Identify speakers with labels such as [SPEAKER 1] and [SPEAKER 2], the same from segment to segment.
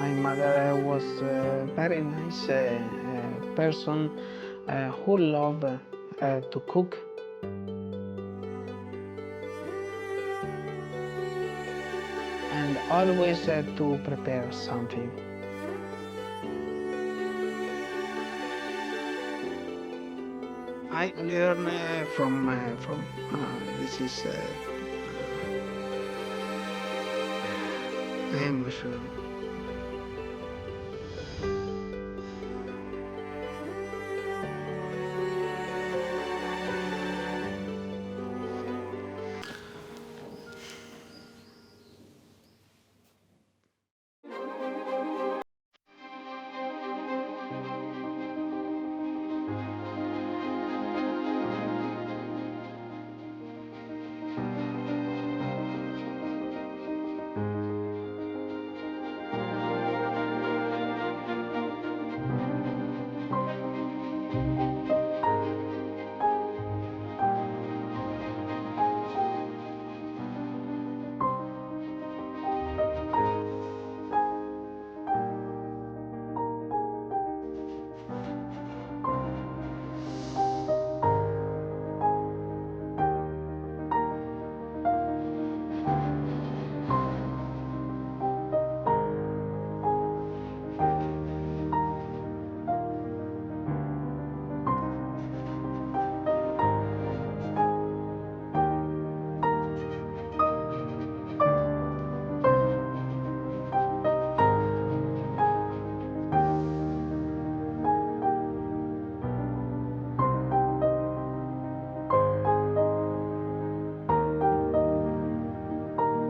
[SPEAKER 1] My mother was a very nice person who loved to cook. And always to prepare something. I learn from this is emotional.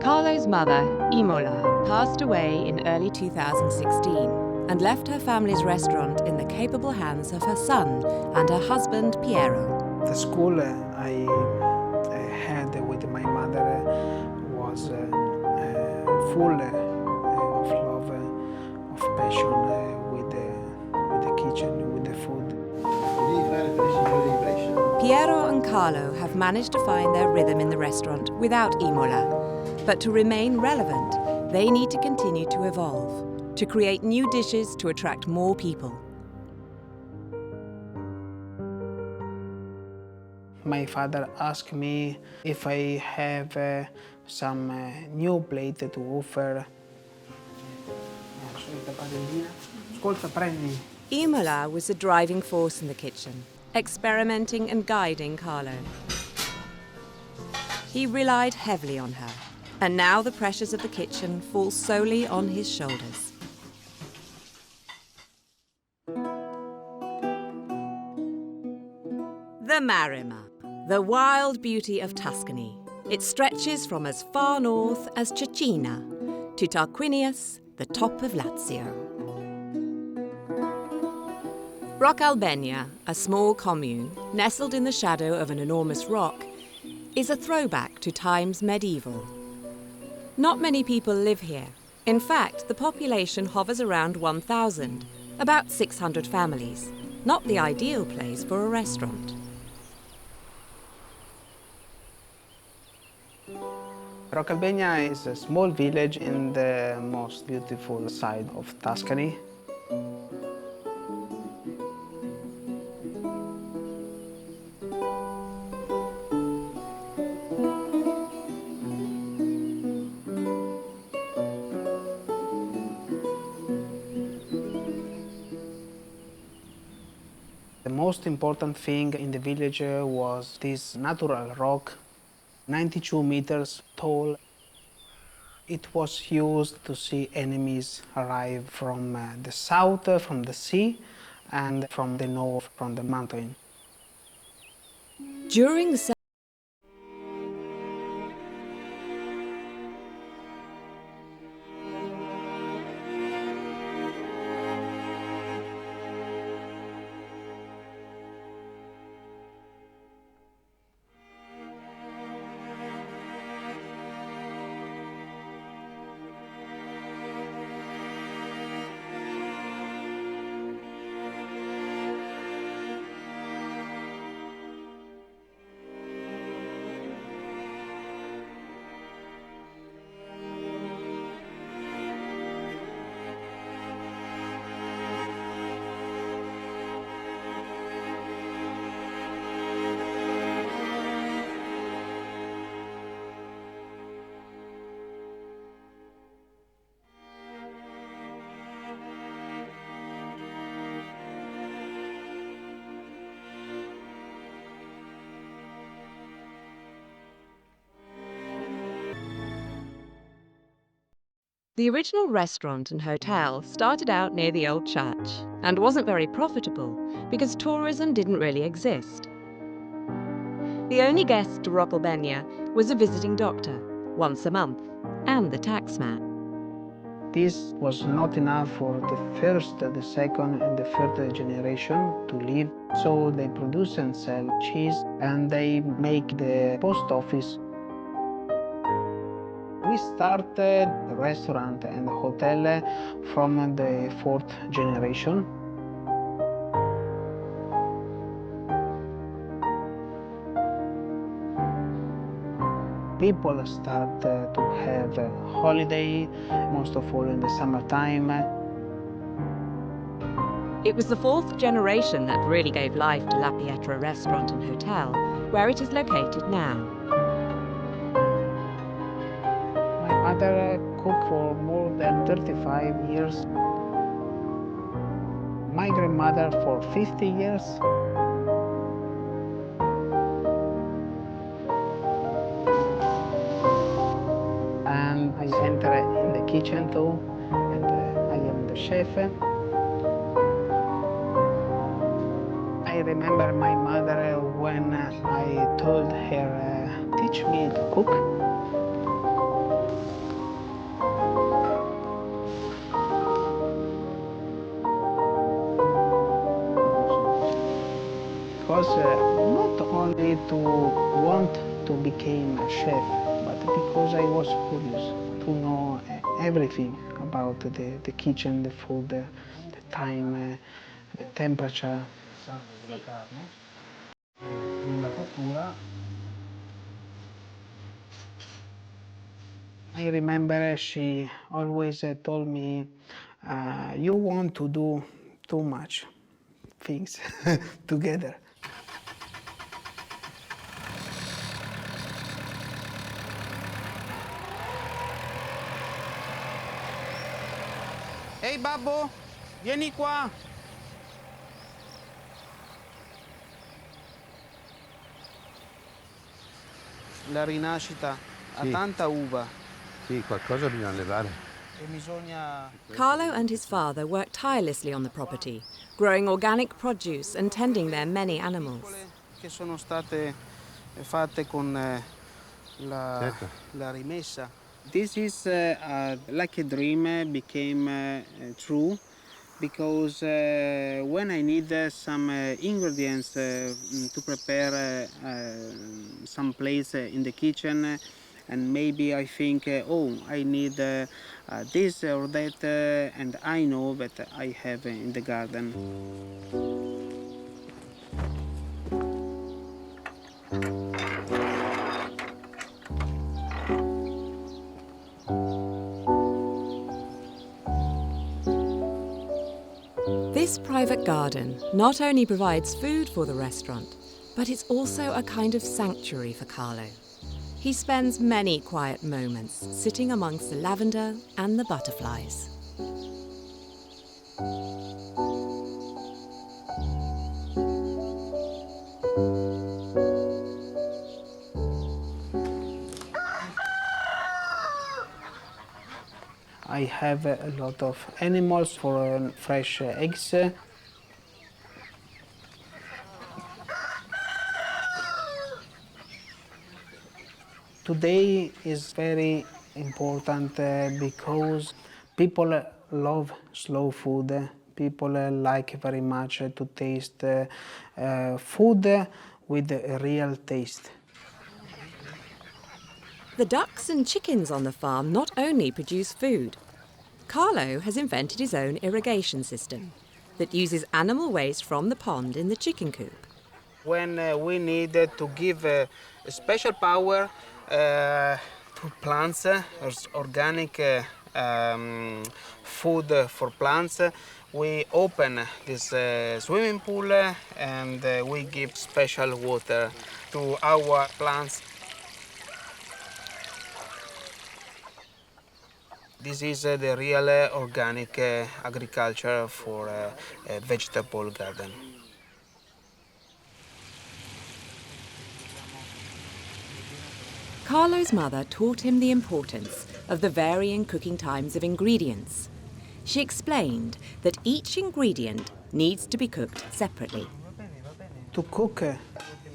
[SPEAKER 2] Carlo's mother, Imola, passed away in early 2016 and left her family's restaurant in the capable hands of her son and her husband, Piero.
[SPEAKER 1] The school I had with my mother was full of love, of passion with the kitchen, with the food.
[SPEAKER 2] Piero and Carlo have managed to find their rhythm in the restaurant without Imola. But to remain relevant, they need to continue to evolve, to create new dishes to attract more people.
[SPEAKER 1] My father asked me if I have some new plate to offer.
[SPEAKER 2] Imola was the driving force in the kitchen, experimenting and guiding Carlo. He relied heavily on her, and now the pressures of the kitchen fall solely on his shoulders. The Maremma, the wild beauty of Tuscany. It stretches from as far north as Cecina to Tarquinius, the top of Lazio. Roccalbegna, a small commune nestled in the shadow of an enormous rock, is a throwback to times medieval. Not many people live here. In fact, the population hovers around 1,000, about 600 families. Not the ideal place for a restaurant.
[SPEAKER 1] Roccalbegna is a small village in the most beautiful side of Tuscany. The most important thing in the village was this natural rock, 92 meters tall. It was used to see enemies arrive from the south, from the sea, and from the north, from the mountain.
[SPEAKER 2] During the The original restaurant and hotel started out near the old church and wasn't very profitable because tourism didn't really exist. The only guest to Roccalbegna was a visiting doctor, once a month, and the taxman.
[SPEAKER 1] This was not enough for the first, the second, and the third generation to live. So they produce and sell cheese, and they make the post office. We started the restaurant and the hotel from the fourth generation. People start to have a holiday, most of all in the summertime.
[SPEAKER 2] It was the fourth generation that really gave life to La Pietra restaurant and hotel, where it is located now.
[SPEAKER 1] My mother cooked for more than 35 years. My grandmother for 50 years. And I enter in the kitchen too, and I am the chef. I remember my mother when I told her, teach me to cook. Because not only to want to become a chef, but because I was curious to know everything about the kitchen, the food, the time, the temperature. I remember she always told me, you want to do too much things together. Ehi babbo, vieni qua. La rinascita ha tanta uva.
[SPEAKER 3] Sì, qualcosa bisogna levare.
[SPEAKER 1] E bisogna...
[SPEAKER 2] Carlo and his father worked tirelessly on the property, growing organic produce and tending their many animals.
[SPEAKER 1] Che sono state fatte con la rimessa. This is like a dream became true, because when I need some ingredients to prepare some place in the kitchen, and maybe I think, oh, I need this or that, and I know that I have in the garden.
[SPEAKER 2] This private garden not only provides food for the restaurant, but it's also a kind of sanctuary for Carlo. He spends many quiet moments sitting amongst the lavender and the butterflies.
[SPEAKER 1] I have a lot of animals for fresh eggs. Today is very important because people love slow food. People like very much to taste food with a real taste.
[SPEAKER 2] The ducks and chickens on the farm not only produce food. Carlo has invented his own irrigation system that uses animal waste from the pond in the chicken coop.
[SPEAKER 1] When we need to give a special power to plants, organic food for plants, we open this swimming pool and we give special water to our plants. This is the real organic agriculture for a vegetable garden.
[SPEAKER 2] Carlo's mother taught him the importance of the varying cooking times of ingredients. She explained that each ingredient needs to be cooked separately.
[SPEAKER 1] To cook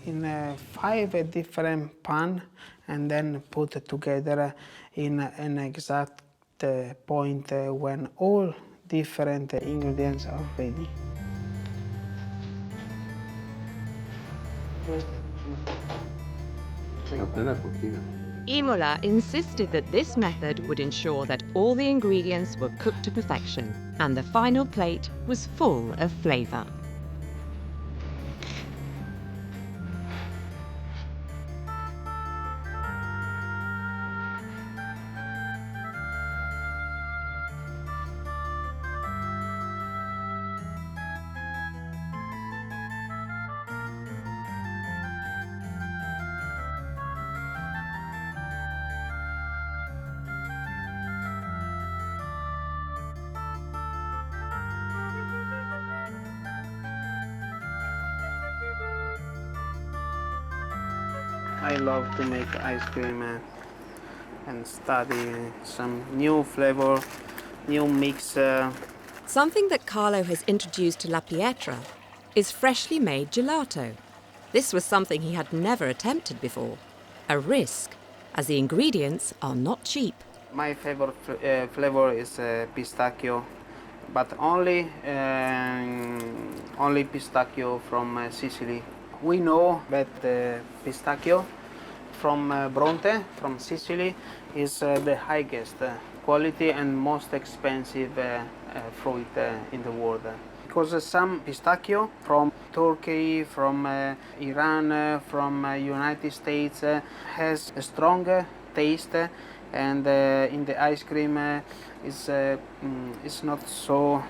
[SPEAKER 1] in 5 different pans and then put it together in an exact point when all different ingredients are ready.
[SPEAKER 2] Imola insisted that this method would ensure that all the ingredients were cooked to perfection and the final plate was full of flavour.
[SPEAKER 1] I love to make ice cream and study some new flavor, new mix.
[SPEAKER 2] Something that Carlo has introduced to La Pietra is freshly made gelato. This was something he had never attempted before. A risk, as the ingredients are not cheap.
[SPEAKER 1] My favorite flavor is pistachio, but only pistachio from Sicily. We know that pistachio from Bronte, from Sicily, is the highest quality and most expensive fruit in the world. Because some pistachio from Turkey, from Iran, from United States has a stronger taste, and in the ice cream it's not so.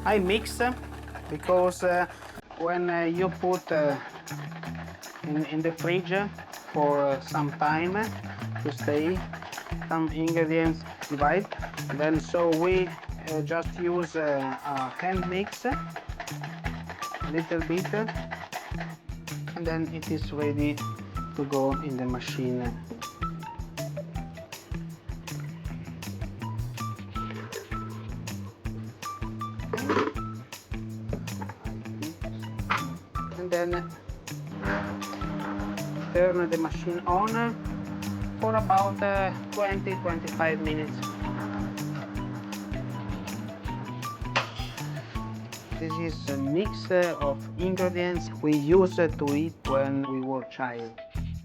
[SPEAKER 1] I mix because when you put in the fridge for some time to stay, some ingredients divide. Then so we just use a hand mix, a little bit, and then it is ready to go in the machine. And then turn the machine on for about 20-25 minutes. This is a mix of ingredients we used to eat when we were child.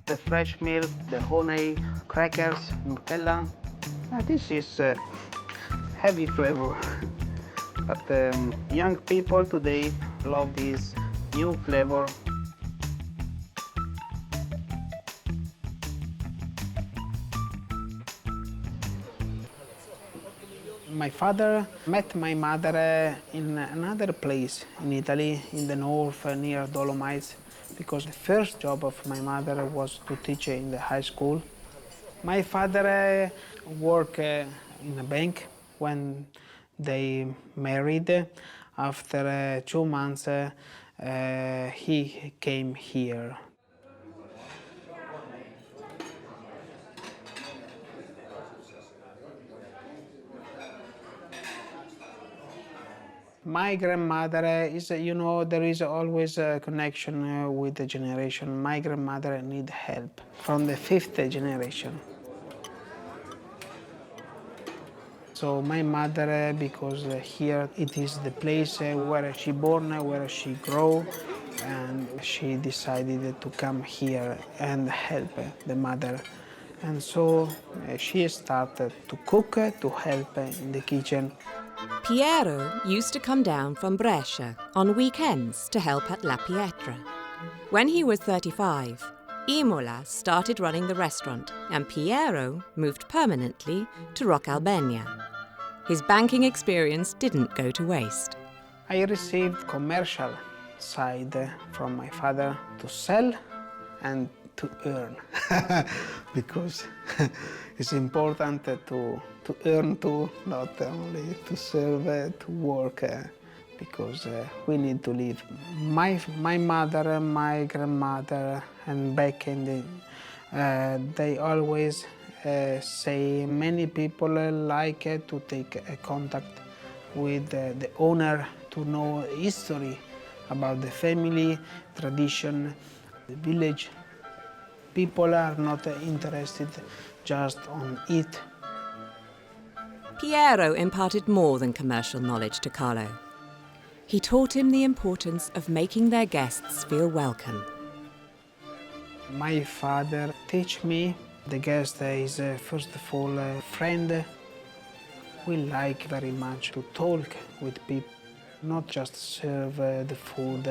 [SPEAKER 1] The fresh milk, the honey, crackers, Nutella. This is heavy flavor. But young people today love this new flavor. My father met my mother in another place in Italy, in the north, near Dolomites, because the first job of my mother was to teach in the high school. My father worked in a bank. When they married, after 2 months, he came here. My grandmother is, there is always a connection with the generation. My grandmother need help from the 5th generation. So my mother, because here it is the place where she born, where she grow, and she decided to come here and help the mother. And so she started to cook, to help in the kitchen.
[SPEAKER 2] Piero used to come down from Brescia on weekends to help at La Pietra. When he was 35, Imola started running the restaurant and Piero moved permanently to Roccalbegna. His banking experience didn't go to waste.
[SPEAKER 1] I received commercial side from my father to sell and to earn because it's important to earn too, not only to serve, to work, because we need to live. My mother, my grandmother, and back in the, they always say many people like to take a contact with the owner to know history about the family, tradition, the village. People are not interested just on it.
[SPEAKER 2] Piero imparted more than commercial knowledge to Carlo. He taught him the importance of making their guests feel welcome.
[SPEAKER 1] My father teach me the guest is first of all a friend. We like very much to talk with people, not just serve the food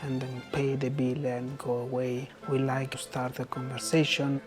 [SPEAKER 1] and then pay the bill and go away. We like to start a conversation.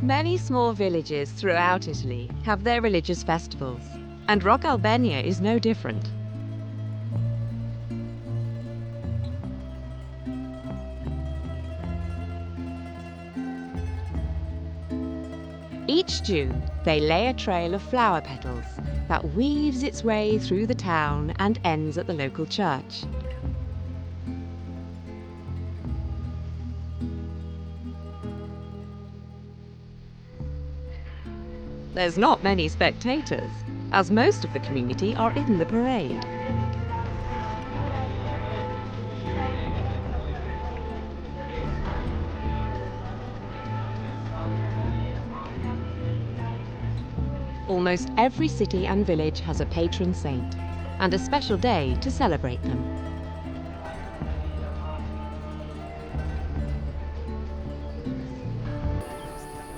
[SPEAKER 2] Many small villages throughout Italy have their religious festivals, and Roccalbegna is no different. Each June, they lay a trail of flower petals that weaves its way through the town and ends at the local church. There's not many spectators, as most of the community are in the parade. Almost every city and village has a patron saint, and a special day to celebrate them.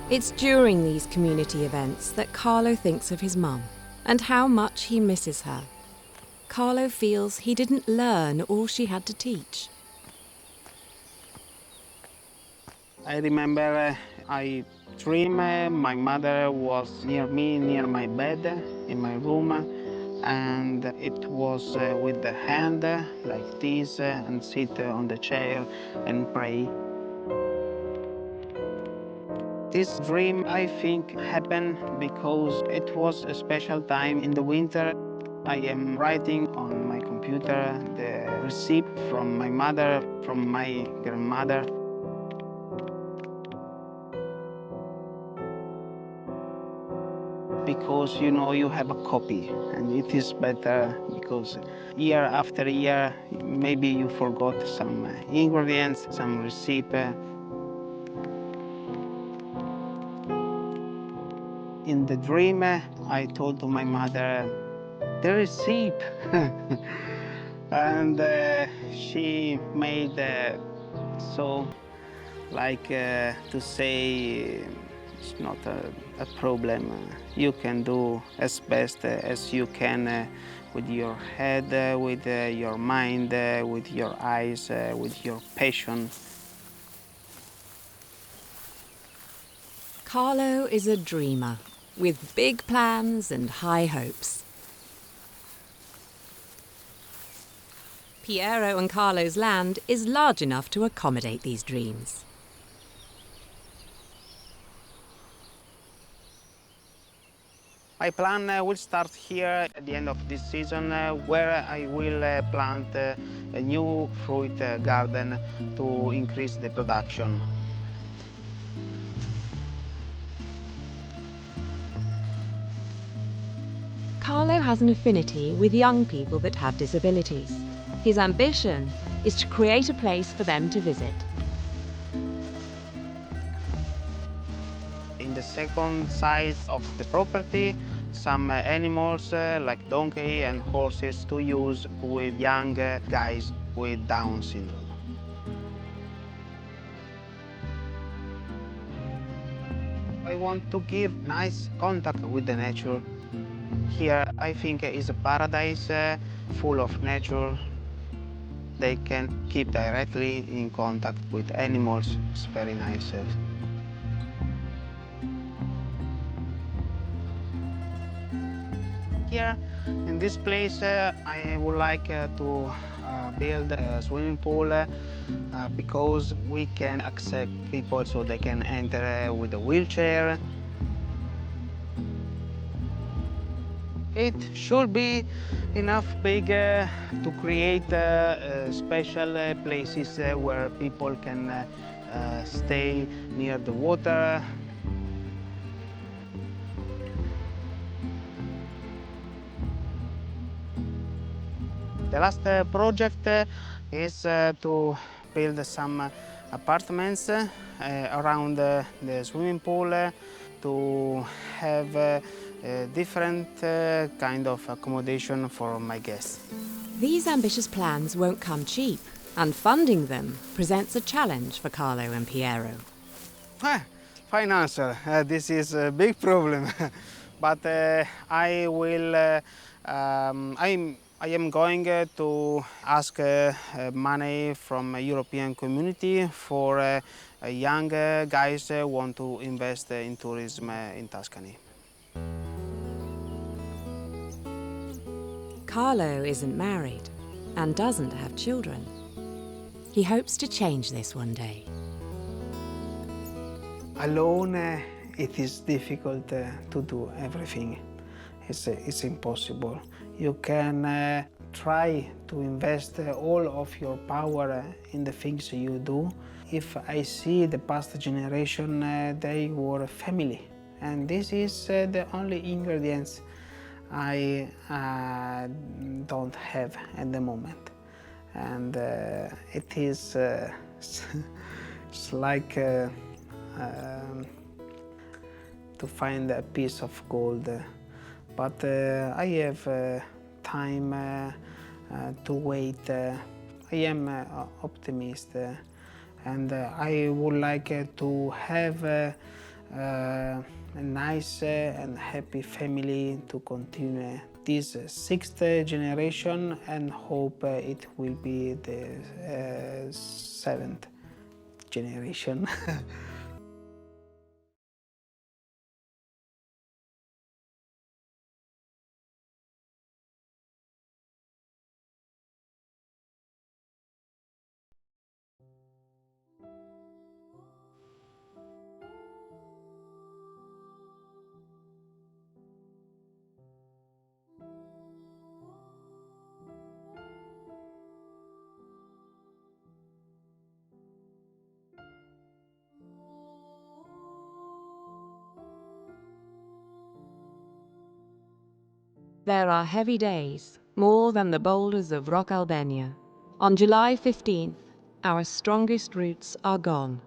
[SPEAKER 2] It's during these community events that Carlo thinks of his mum and how much he misses her. Carlo feels he didn't learn all she had to teach.
[SPEAKER 1] I remember I dream my mother was near me, near my bed, in my room, and it was with the hand like this and sit on the chair and pray. This dream, I think, happened because it was a special time in the winter. I am writing on my computer the receipt from my mother, from my grandmother. Because you know you have a copy, and it is better because year after year maybe you forgot some ingredients, some recipe. In the dream, I told to my mother, the receipt. And she made so, like to say, it's not a problem. You can do as best as you can with your head, with your mind, with your eyes, with your passion.
[SPEAKER 2] Carlo is a dreamer, with big plans and high hopes. Piero and Carlo's land is large enough to accommodate these dreams.
[SPEAKER 1] My plan will start here at the end of this season, where I will plant a new fruit garden to increase the production.
[SPEAKER 2] Carlo has an affinity with young people that have disabilities. His ambition is to create a place for them to visit.
[SPEAKER 1] In the second side of the property, some animals like donkey and horses to use with young guys with Down syndrome. I want to give nice contact with the nature. Here, I think, is a paradise full of nature. They can keep directly in contact with animals. It's very nice. Here, in this place, I would like to build a swimming pool because we can accept people so they can enter with a wheelchair. It should be enough big to create special places where people can stay near the water. The last project is to build some apartments around the swimming pool to have different kind of accommodation for my guests.
[SPEAKER 2] These ambitious plans won't come cheap, and funding them presents a challenge for Carlo and Piero.
[SPEAKER 1] Finance, this is a big problem, but I will. I am going to ask money from a European community for young guys who want to invest in tourism in Tuscany.
[SPEAKER 2] Carlo isn't married and doesn't have children. He hopes to change this one day.
[SPEAKER 1] Alone, it is difficult to do everything. It's impossible. You can try to invest all of your power in the things you do. If I see the past generation, they were family, and this is the only ingredients I don't have at the moment. And it is it's like to find a piece of gold, but I have time to wait. I am optimist, and I would like to have a nice and happy family to continue this sixth generation, and hope it will be the seventh generation.
[SPEAKER 2] There are heavy days, more than the boulders of Roccalbegna. On July 15th, our strongest roots are gone.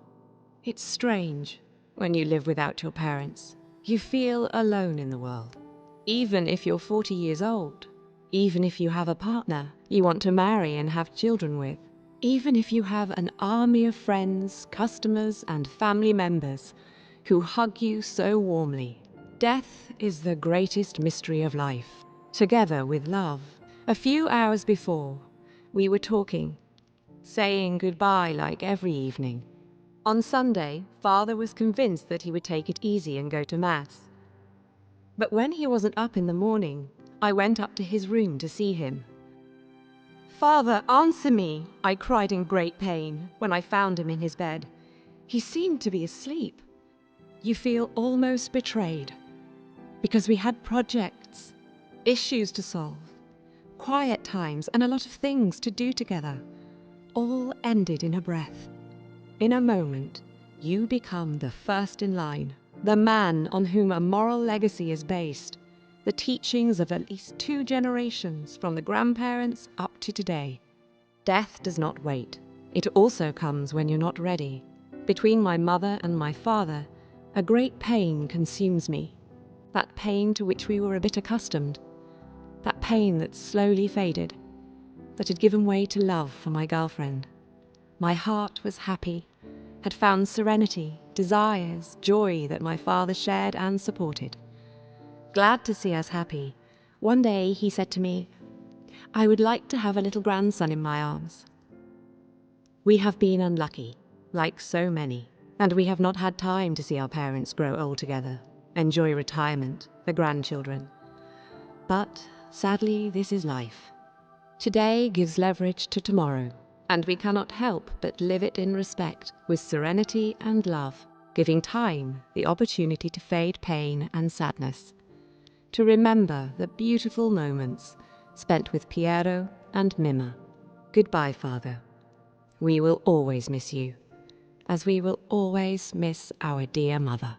[SPEAKER 2] It's strange when you live without your parents. You feel alone in the world. Even if you're 40 years old, even if you have a partner you want to marry and have children with, even if you have an army of friends, customers, and family members who hug you so warmly. Death is the greatest mystery of life, together with love. A few hours before, we were talking, saying goodbye like every evening. On Sunday, Father was convinced that he would take it easy and go to Mass. But when he wasn't up in the morning, I went up to his room to see him. "Father, answer me!" I cried in great pain when I found him in his bed. He seemed to be asleep. You feel almost betrayed, because we had projects, issues to solve, quiet times, and a lot of things to do together. All ended in a breath. In a moment, you become the first in line, the man on whom a moral legacy is based, the teachings of at least 2 generations from the grandparents up to today. Death does not wait. It also comes when you're not ready. Between my mother and my father, a great pain consumes me. That pain to which we were a bit accustomed. That pain that slowly faded, that had given way to love for my girlfriend. My heart was happy, had found serenity, desires, joy that my father shared and supported. Glad to see us happy, one day he said to me, "I would like to have a little grandson in my arms." We have been unlucky, like so many, and we have not had time to see our parents grow old together, enjoy retirement, the grandchildren. But sadly, this is life. Today gives leverage to tomorrow, and we cannot help but live it in respect, with serenity and love, giving time the opportunity to fade pain and sadness, to remember the beautiful moments spent with Piero and Mimma. Goodbye, Father. We will always miss you, as we will always miss our dear mother.